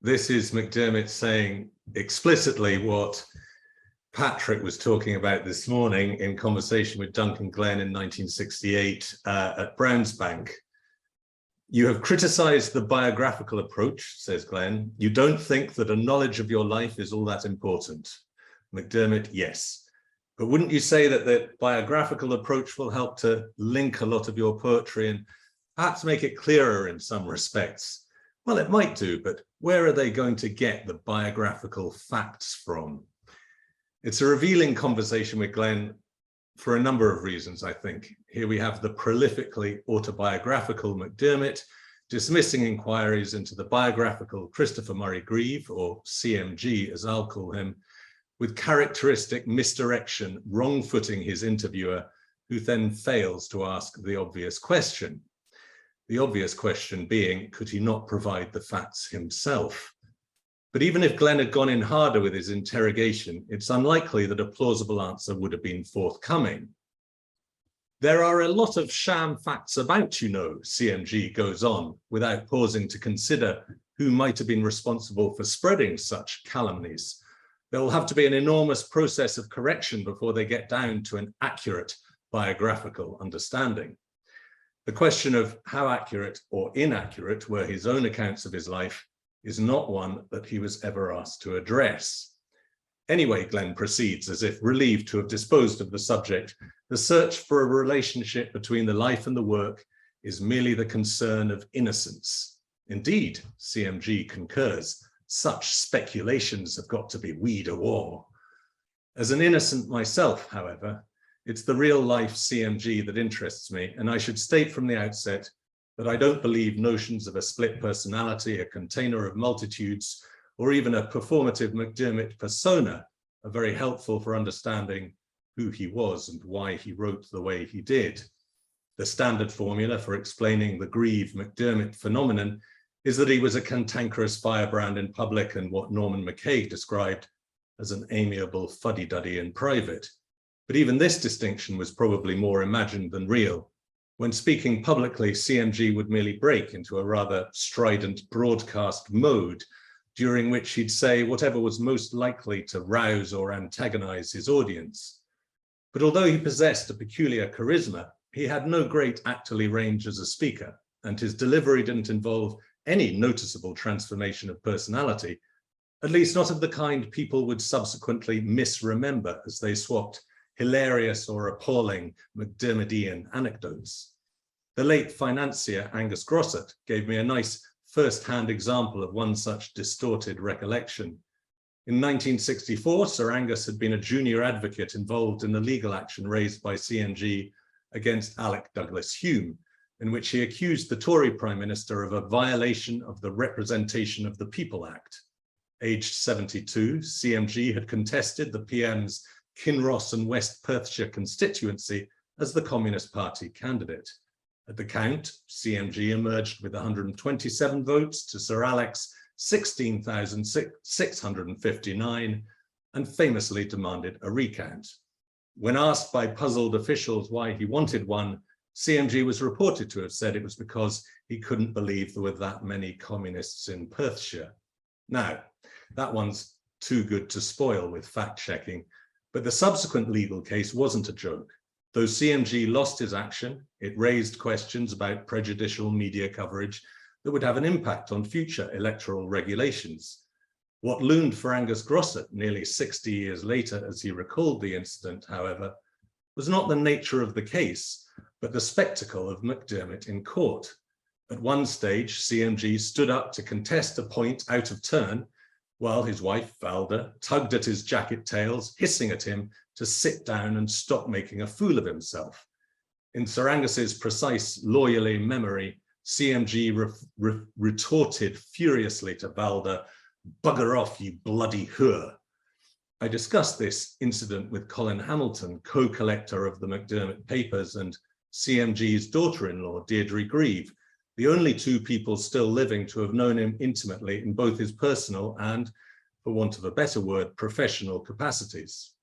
This is MacDiarmid saying explicitly what Patrick was talking about this morning in conversation with Duncan Glenn in 1968 at Brownsbank. You have criticized the biographical approach, says Glenn. You don't think that a knowledge of your life is all that important. MacDiarmid, yes. But wouldn't you say that the biographical approach will help to link a lot of your poetry and perhaps make it clearer in some respects? Well, it might do, but where are they going to get the biographical facts from? It's a revealing conversation with Glenn for a number of reasons, I think. Here we have the prolifically autobiographical MacDiarmid dismissing inquiries into the biographical Christopher Murray Grieve, or CMG as I'll call him, with characteristic misdirection, wrong-footing his interviewer, who then fails to ask the obvious question. The obvious question being, could he not provide the facts himself? But even if Glenn had gone in harder with his interrogation, it's unlikely that a plausible answer would have been forthcoming. There are a lot of sham facts about, you know, CMG goes on, without pausing to consider who might have been responsible for spreading such calumnies. There will have to be an enormous process of correction before they get down to an accurate biographical understanding. The question of how accurate or inaccurate were his own accounts of his life is not one that he was ever asked to address. Anyway, Glenn proceeds, as if relieved to have disposed of the subject. The search for a relationship between the life and the work is merely the concern of innocence. Indeed, CMG concurs, such speculations have got to be weed of war. As an innocent myself, however, it's the real-life CMG that interests me, and I should state from the outset that I don't believe notions of a split personality, a container of multitudes, or even a performative MacDiarmid persona are very helpful for understanding who he was and why he wrote the way he did. The standard formula for explaining the Grieve MacDiarmid phenomenon is that he was a cantankerous firebrand in public and what Norman MacKay described as an amiable fuddy-duddy in private. But even this distinction was probably more imagined than real. When speaking publicly, CMG would merely break into a rather strident broadcast mode, during which he'd say whatever was most likely to rouse or antagonize his audience. But although he possessed a peculiar charisma, he had no great actorly range as a speaker, and his delivery didn't involve any noticeable transformation of personality, at least not of the kind people would subsequently misremember as they swapped hilarious or appalling MacDiarmidian anecdotes. The late financier Angus Grosset gave me a nice first-hand example of one such distorted recollection. In 1964, Sir Angus had been a junior advocate involved in the legal action raised by CMG against Alec Douglas Hume, in which he accused the Tory Prime Minister of a violation of the Representation of the People Act. Aged 72, CMG had contested the PM's Kinross and West Perthshire constituency as the Communist Party candidate. At the count, CMG emerged with 127 votes to Sir Alec's 16,659 and famously demanded a recount. When asked by puzzled officials why he wanted one, CMG was reported to have said it was because he couldn't believe there were that many communists in Perthshire. Now, that one's too good to spoil with fact-checking, but the subsequent legal case wasn't a joke. Though CMG lost his action, it raised questions about prejudicial media coverage that would have an impact on future electoral regulations. What loomed for Angus Grosset nearly 60 years later as he recalled the incident, however, was not the nature of the case, but the spectacle of MacDiarmid in court. At one stage, CMG stood up to contest a point out of turn, while his wife, Valda, tugged at his jacket tails, hissing at him to sit down and stop making a fool of himself. In Sir Angus's precise lawyerly memory, CMG retorted furiously to Valda, "Bugger off, you bloody whore." I discussed this incident with Colin Hamilton, co-collector of the MacDiarmid papers, and CMG's daughter-in-law, Deirdre Grieve, the only two people still living to have known him intimately in both his personal and, for want of a better word, professional capacities.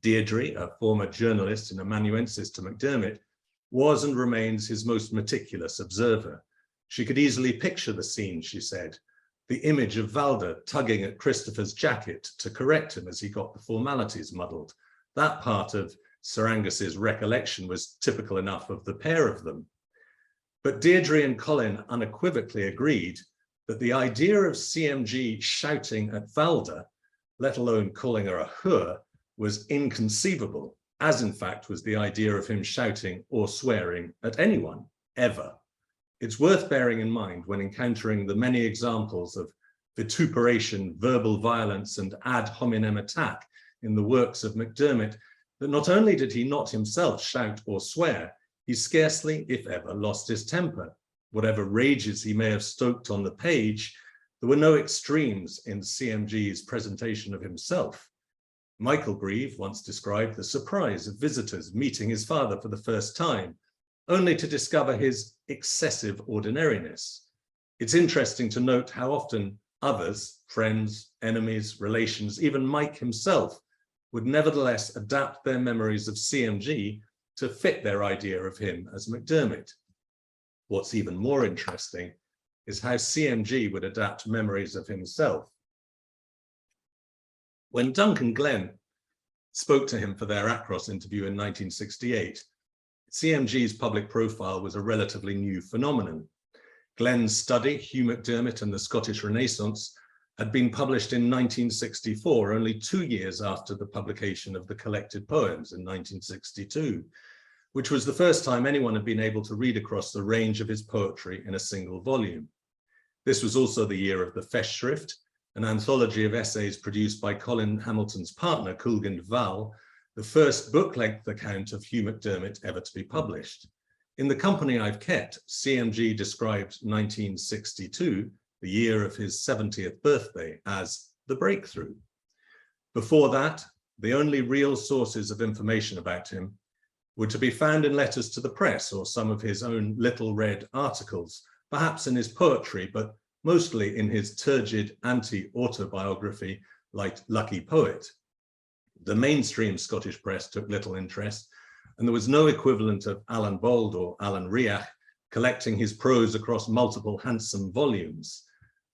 Deirdre, a former journalist and amanuensis to MacDiarmid, was and remains his most meticulous observer. She could easily picture the scene, she said. the image of Valda tugging at Christopher's jacket to correct him as he got the formalities muddled. That part of Sir Angus's recollection was typical enough of the pair of them. But Deirdre and Colin unequivocally agreed that the idea of CMG shouting at Valda, let alone calling her a whore, was inconceivable, as in fact was the idea of him shouting or swearing at anyone, ever. It's worth bearing in mind when encountering the many examples of vituperation, verbal violence, and ad hominem attack in the works of MacDiarmid, that not only did he not himself shout or swear, he scarcely, if ever, lost his temper. Whatever rages he may have stoked on the page, there were no extremes in CMG's presentation of himself. Michael Grieve once described the surprise of visitors meeting his father for the first time, only to discover his excessive ordinariness. It's interesting to note how often others, friends, enemies, relations, even Mike himself, would nevertheless adapt their memories of CMG to fit their idea of him as MacDiarmid. What's even more interesting is how CMG would adapt memories of himself. When Duncan Glen spoke to him for their Acros interview in 1968, CMG's public profile was a relatively new phenomenon. Glen's study, Hugh MacDiarmid and the Scottish Renaissance, had been published in 1964, only 2 years after the publication of the collected poems in 1962, which was the first time anyone had been able to read across the range of his poetry in a single volume. This was also the year of the Festschrift, an anthology of essays produced by Colin Hamilton's partner, Coolgan Val, the first book-length account of Hugh MacDiarmid ever to be published. In The Company I've Kept, CMG described 1962, the year of his 70th birthday, as the breakthrough. Before that, the only real sources of information about him were to be found in letters to the press or some of his own little read articles, perhaps in his poetry, but mostly in his turgid anti-autobiography like Lucky Poet. The mainstream Scottish press took little interest, and there was no equivalent of Alan Bald or Alan Riach collecting his prose across multiple handsome volumes.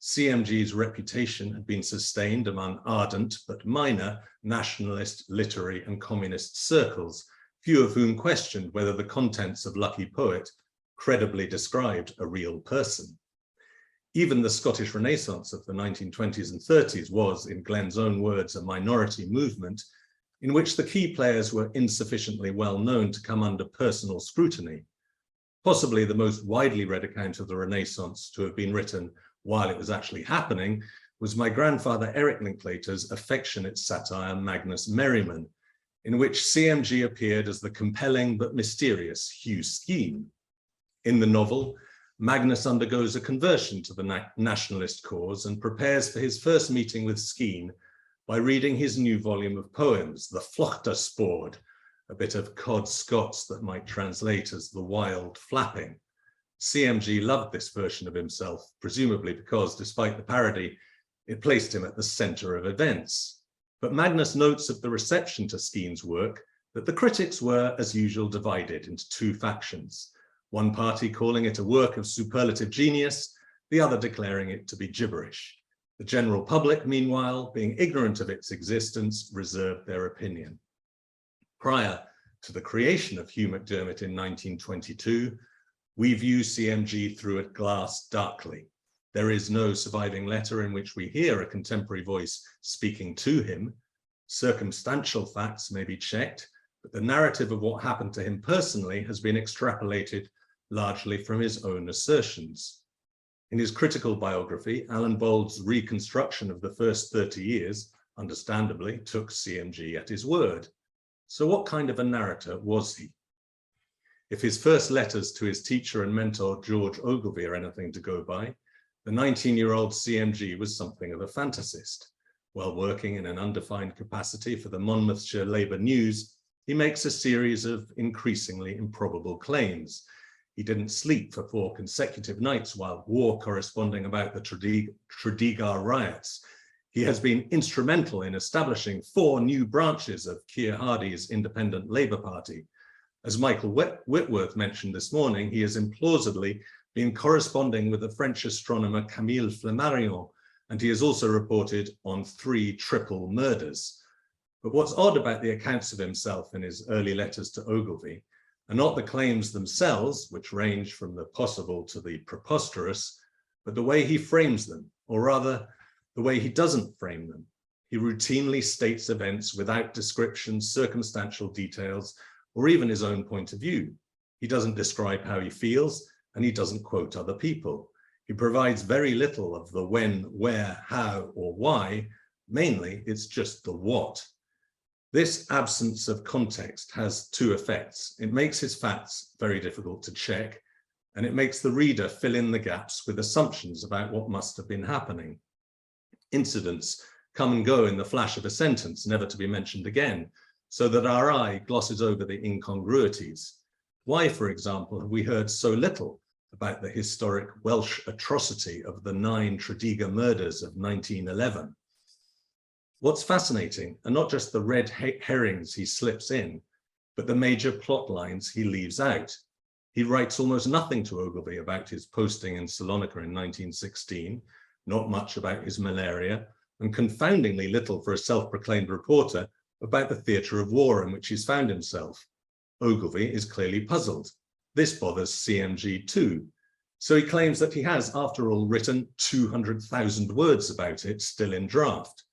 CMG's reputation had been sustained among ardent but minor nationalist, literary and communist circles, few of whom questioned whether the contents of Lucky Poet credibly described a real person. Even the Scottish Renaissance of the 1920s and 30s was, in Glen's own words, a minority movement in which the key players were insufficiently well known to come under personal scrutiny. Possibly the most widely read account of the Renaissance to have been written while it was actually happening was my grandfather Eric Linklater's affectionate satire Magnus Merryman, in which CMG appeared as the compelling but mysterious Hugh Skene. In the novel, Magnus undergoes a conversion to the nationalist cause and prepares for his first meeting with Skene by reading his new volume of poems, the Flochterspord, a bit of Cod Scots that might translate as the wild flapping. CMG loved this version of himself, presumably because, despite the parody, it placed him at the center of events. But Magnus notes of the reception to Skene's work that the critics were, as usual, divided into two factions. One party calling it a work of superlative genius, the other declaring it to be gibberish. The general public, meanwhile, being ignorant of its existence, reserved their opinion. Prior to the creation of Hugh MacDiarmid in 1922, we view CMG through a glass darkly. There is no surviving letter in which we hear a contemporary voice speaking to him. Circumstantial facts may be checked, but the narrative of what happened to him personally has been extrapolated largely from his own assertions. In his critical biography, Alan Bald's reconstruction of the first 30 years, understandably, took CMG at his word. So what kind of a narrator was he? If his first letters to his teacher and mentor, George Ogilvy, are anything to go by, the 19-year-old CMG was something of a fantasist. While working in an undefined capacity for the Monmouthshire Labour News, he makes a series of increasingly improbable claims. He didn't sleep for 4 consecutive nights while war corresponding about the Tredegar riots. He has been instrumental in establishing 4 new branches of Keir Hardie's Independent Labour Party. As Michael Whitworth mentioned this morning, he has implausibly been corresponding with the French astronomer Camille Flammarion and he has also reported on 3 triple murders. But what's odd about the accounts of himself in his early letters to Ogilvy are not the claims themselves, which range from the possible to the preposterous, but the way he frames them, or rather, the way he doesn't frame them. He routinely states events without descriptions, circumstantial details, or even his own point of view. He doesn't describe how he feels, and he doesn't quote other people. He provides very little of the when, where, how, or why. Mainly, it's just the what. This absence of context has 2 effects. It makes his facts very difficult to check, and it makes the reader fill in the gaps with assumptions about what must have been happening. Incidents come and go in the flash of a sentence, never to be mentioned again, so that our eye glosses over the incongruities. Why, for example, have we heard so little about the historic Welsh atrocity of the 9 Tredegar murders of 1911? What's fascinating are not just the red herrings he slips in, but the major plot lines he leaves out. He writes almost nothing to Ogilvy about his posting in Salonika in 1916, not much about his malaria, and confoundingly little for a self-proclaimed reporter about the theatre of war in which he's found himself. Ogilvy is clearly puzzled. This bothers CMG too. So he claims that he has, after all, written 200,000 words about it, still in draft.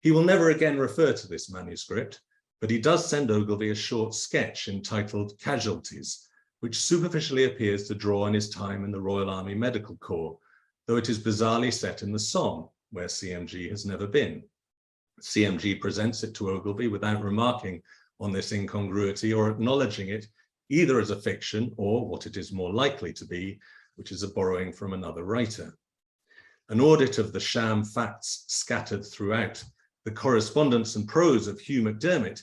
He will never again refer to this manuscript, but he does send Ogilvy a short sketch entitled Casualties, which superficially appears to draw on his time in the Royal Army Medical Corps, though it is bizarrely set in the Somme, where CMG has never been. CMG presents it to Ogilvy without remarking on this incongruity or acknowledging it either as a fiction or what it is more likely to be, which is a borrowing from another writer. An audit of the sham facts scattered throughout the correspondence and prose of Hugh MacDiarmid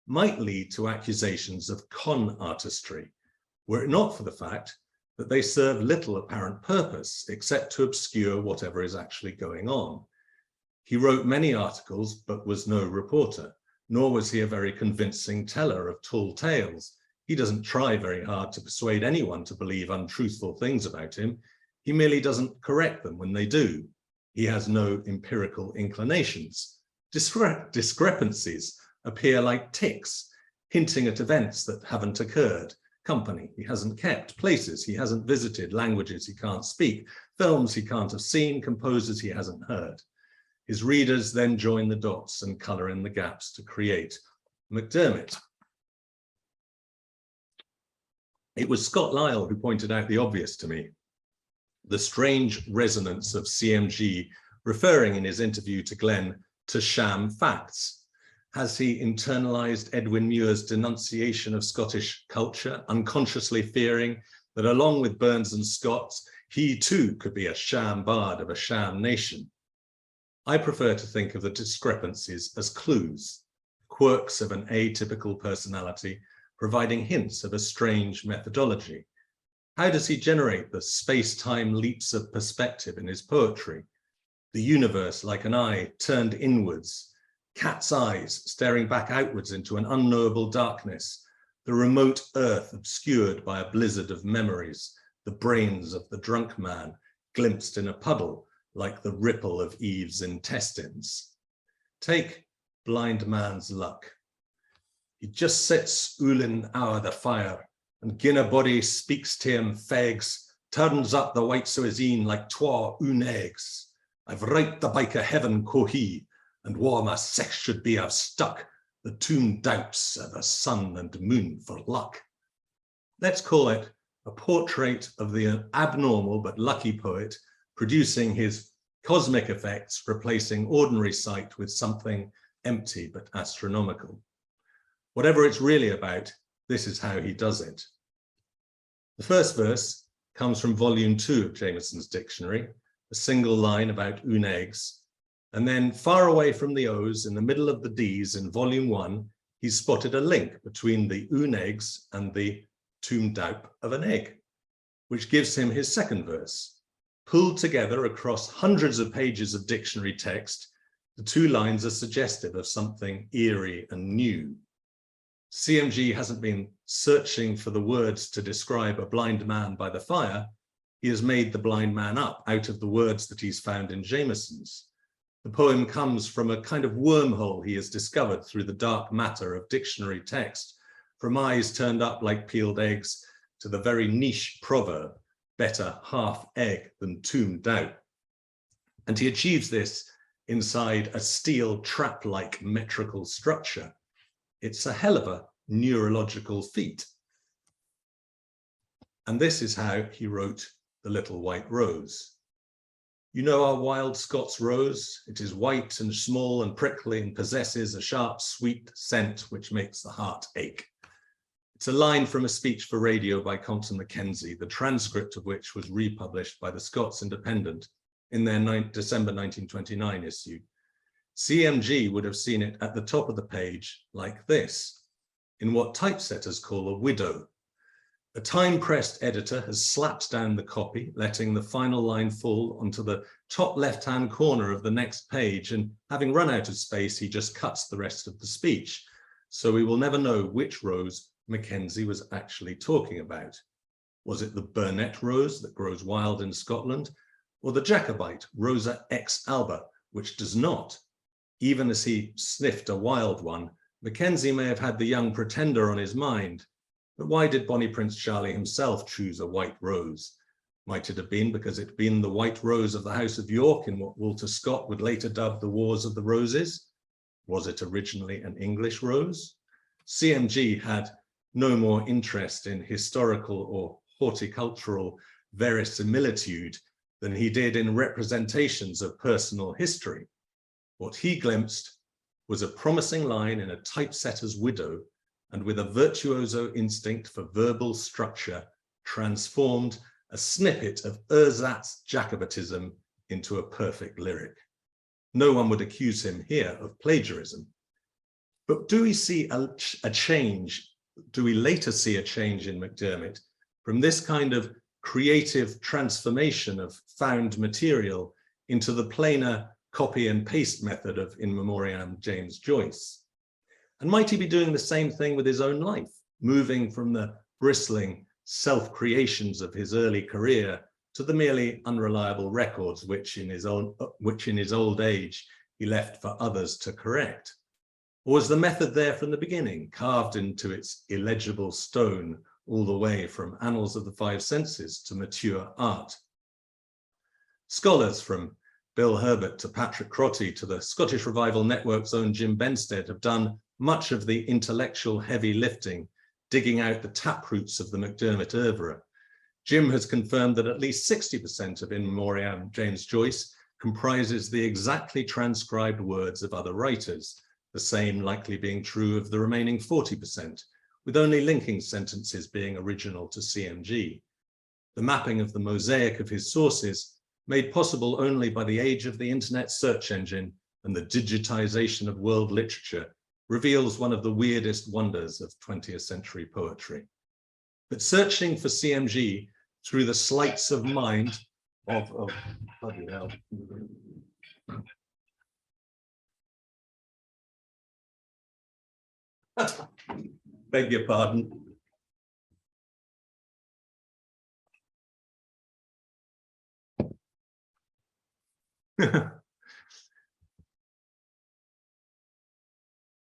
might lead to accusations of con artistry, were it not for the fact that they serve little apparent purpose except to obscure whatever is actually going on. He wrote many articles, but was no reporter, nor was he a very convincing teller of tall tales. He doesn't try very hard to persuade anyone to believe untruthful things about him. He merely doesn't correct them when they do. He has no empirical inclinations. Discrepancies appear like ticks, hinting at events that haven't occurred, company he hasn't kept, places he hasn't visited, languages he can't speak, films he can't have seen, composers he hasn't heard. His readers then join the dots and colour in the gaps to create MacDiarmid. It was Scott Lyell who pointed out the obvious to me, the strange resonance of CMG referring in his interview to Glenn to sham facts. Has he internalized Edwin Muir's denunciation of Scottish culture, unconsciously fearing that along with Burns and Scott, he too could be a sham bard of a sham nation? I prefer to think of the discrepancies as clues, quirks of an atypical personality, providing hints of a strange methodology. How does he generate the space-time leaps of perspective in his poetry? The universe like an eye turned inwards, cat's eyes staring back outwards into an unknowable darkness, the remote earth obscured by a blizzard of memories, the brains of the drunk man glimpsed in a puddle like the ripple of Eve's intestines. Take Blind Man's Luck. He just sits oolin' ower the fire, and gin a body speaks to him fegs, turns up the whites o' his een like twa oon eggs. I've right the bike of heaven, quo he, and wha my sex should be, I've stuck the tomb doubts of the sun and moon for luck. Let's call it a portrait of the abnormal but lucky poet producing his cosmic effects, replacing ordinary sight with something empty but astronomical. Whatever it's really about, this is how he does it. The first verse comes from volume 2 of Jameson's dictionary, a single line about oon eggs, and then far away from the O's in the middle of the D's in volume 1, he's spotted a link between the oon eggs and the tomb doubt of an egg, which gives him his second verse. Pulled together across hundreds of pages of dictionary text, the 2 lines are suggestive of something eerie and new. CMG hasn't been searching for the words to describe a blind man by the fire, he has made the blind man up out of the words that he's found in Jameson's. The poem comes from a kind of wormhole he has discovered through the dark matter of dictionary text, from eyes turned up like peeled eggs to the very niche proverb, better half egg than tomb doubt. And he achieves this inside a steel trap-like metrical structure. It's a hell of a neurological feat. And this is how he wrote The Little White Rose. You know our wild Scots rose? It is white and small and prickly and possesses a sharp, sweet scent which makes the heart ache. It's a line from a speech for radio by Compton Mackenzie, the transcript of which was republished by the Scots Independent in their December 1929 issue. CMG would have seen it at the top of the page like this, in what typesetters call a widow. A time-pressed editor has slapped down the copy, letting the final line fall onto the top left-hand corner of the next page, and having run out of space, he just cuts the rest of the speech. So we will never know which rose Mackenzie was actually talking about. Was it the Burnet rose that grows wild in Scotland, or the Jacobite Rosa ex alba, which does not? Even as he sniffed a wild one, Mackenzie may have had the young pretender on his mind. But why did Bonnie Prince Charlie himself choose a white rose? Might it have been because it had been the white rose of the House of York in what Walter Scott would later dub the Wars of the Roses? Was it originally an English rose? CMG had no more interest in historical or horticultural verisimilitude than he did in representations of personal history. What he glimpsed was a promising line in a typesetter's widow, and with a virtuoso instinct for verbal structure, transformed a snippet of ersatz Jacobitism into a perfect lyric. No one would accuse him here of plagiarism. But do we see a change? Do we later see a change in MacDiarmid from this kind of creative transformation of found material into the plainer copy and paste method of In Memoriam James Joyce? And might he be doing the same thing with his own life, moving from the bristling self-creations of his early career to the merely unreliable records which in his old age he left for others to correct? Or was the method there from the beginning, carved into its illegible stone all the way from Annals of the Five Senses to mature art? Scholars from Bill Herbert to Patrick Crotty to the Scottish Revival Network's own Jim Benstead have done much of the intellectual heavy lifting, digging out the taproots of the MacDiarmid oeuvre. Jim has confirmed that at least 60% of In Memoriam James Joyce comprises the exactly transcribed words of other writers, the same likely being true of the remaining 40%, with only linking sentences being original to CMG. The mapping of the mosaic of his sources, made possible only by the age of the internet search engine and the digitization of world literature, reveals one of the weirdest wonders of 20th century poetry. But searching for CMG through the sleights of mind of bloody hell. Beg your pardon.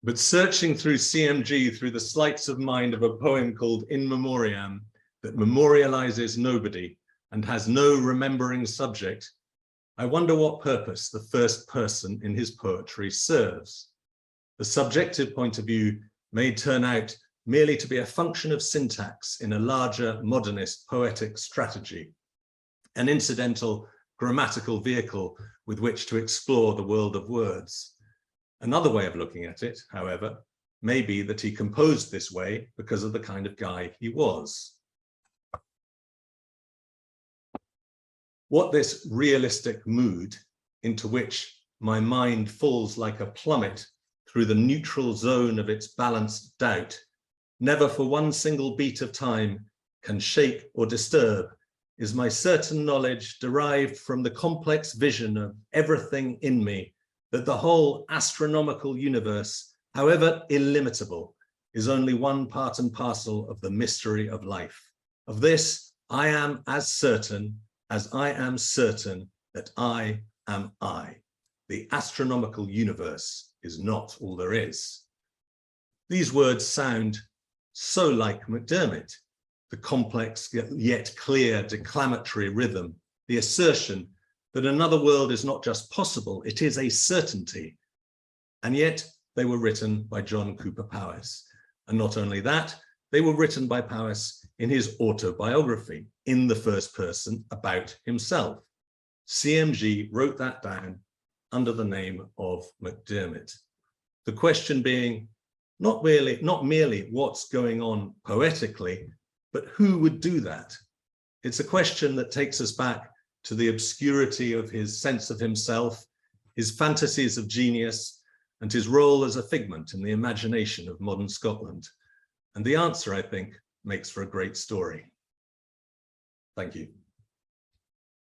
But searching through CMG through the sleights of mind of a poem called In Memoriam that memorializes nobody and has no remembering subject, I wonder what purpose the first person in his poetry serves. The subjective point of view may turn out merely to be a function of syntax in a larger modernist poetic strategy, an incidental grammatical vehicle with which to explore the world of words. Another way of looking at it, however, may be that he composed this way because of the kind of guy he was. What this realistic mood into which my mind falls like a plummet through the neutral zone of its balanced doubt, never for one single beat of time can shake or disturb, is my certain knowledge derived from the complex vision of everything in me, that the whole astronomical universe, however illimitable, is only one part and parcel of the mystery of life. Of this I am as certain as I am certain that I am I. The astronomical universe is not all there is. These words sound so like MacDiarmid, the complex yet clear declamatory rhythm, the assertion that another world is not just possible, it is a certainty. And yet they were written by John Cooper Powys. And not only that, they were written by Powys in his autobiography, in the first person, about himself. CMG wrote that down under the name of MacDiarmid. The question being, not merely what's going on poetically, but who would do that? It's a question that takes us back to the obscurity of his sense of himself, his fantasies of genius, and his role as a figment in the imagination of modern Scotland. And the answer, I think, makes for a great story. Thank you.